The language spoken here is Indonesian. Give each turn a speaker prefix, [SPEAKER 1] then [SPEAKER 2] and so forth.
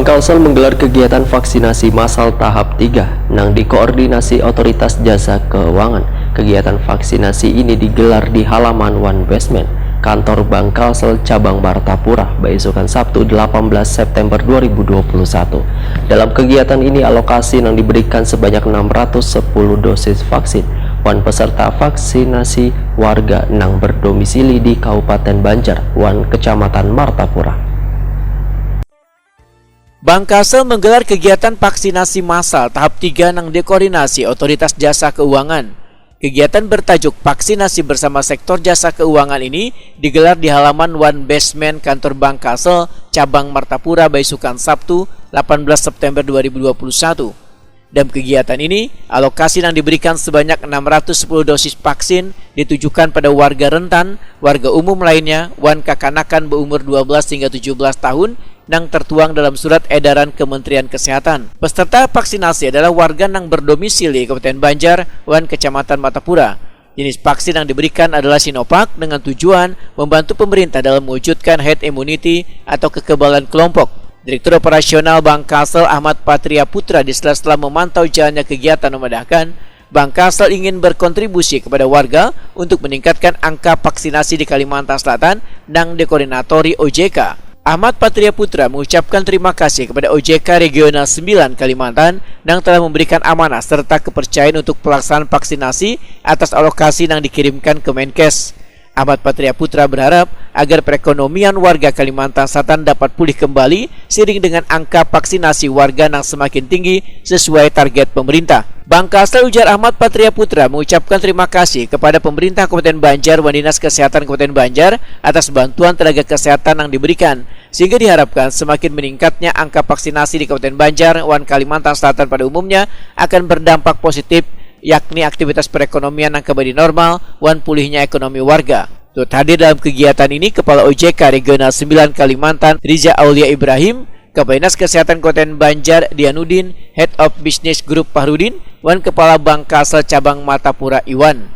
[SPEAKER 1] Kalsel menggelar kegiatan vaksinasi massal tahap 3 yang dikoordinasi Otoritas Jasa Keuangan. Kegiatan vaksinasi ini digelar di halaman One Basement, kantor Bank Kalsel cabang Martapura, besokan Sabtu 18 September 2021. Dalam kegiatan ini alokasi yang diberikan sebanyak 610 dosis vaksin wan peserta vaksinasi warga yang berdomisili di Kabupaten Banjar, wan Kecamatan Martapura.
[SPEAKER 2] Bank Kalsel menggelar kegiatan vaksinasi massal tahap 3 yang dikoordinasi Otoritas Jasa Keuangan. Kegiatan bertajuk vaksinasi bersama sektor jasa keuangan ini digelar di halaman One Basement kantor Bank Kalsel cabang Martapura, besokan Sabtu 18 September 2021. Dalam kegiatan ini, alokasi yang diberikan sebanyak 610 dosis vaksin ditujukan pada warga rentan, warga umum lainnya, wan kakanakan berumur 12 hingga 17 tahun yang tertuang dalam surat edaran Kementerian Kesehatan. Peserta vaksinasi adalah warga yang berdomisili Kabupaten Banjar, wan Kecamatan Martapura. Jenis vaksin yang diberikan adalah Sinovac dengan tujuan membantu pemerintah dalam mewujudkan herd immunity atau kekebalan kelompok. Direktur Operasional Bank Kalsel Ahmad Patria Putra di sela-sela memantau jalannya kegiatan memandangkan Bank Kalsel ingin berkontribusi kepada warga untuk meningkatkan angka vaksinasi di Kalimantan Selatan dan dikoordinatori OJK. Ahmad Patria Putra mengucapkan terima kasih kepada OJK Regional 9 Kalimantan yang telah memberikan amanah serta kepercayaan untuk pelaksanaan vaksinasi atas alokasi yang dikirimkan ke Menkes. Ahmad Patria Putra berharap agar perekonomian warga Kalimantan Selatan dapat pulih kembali seiring dengan angka vaksinasi warga yang semakin tinggi sesuai target pemerintah. Bank Kalsel, ujar Ahmad Patria Putra, mengucapkan terima kasih kepada pemerintah Kabupaten Banjar dan Dinas Kesehatan Kabupaten Banjar atas bantuan tenaga kesehatan yang diberikan, sehingga diharapkan semakin meningkatnya angka vaksinasi di Kabupaten Banjar dan Kalimantan Selatan pada umumnya akan berdampak positif, yakni aktivitas perekonomian yang kembali normal dan pulihnya ekonomi warga. Turut hadir dalam kegiatan ini Kepala OJK Regional 9 Kalimantan Riza Aulia Ibrahim, Kepala Dinas Kesehatan Kabupaten Banjar Dianudin, Head of Business Group Fahrudin, dan Kepala Bank Kalsel cabang Martapura Iwan.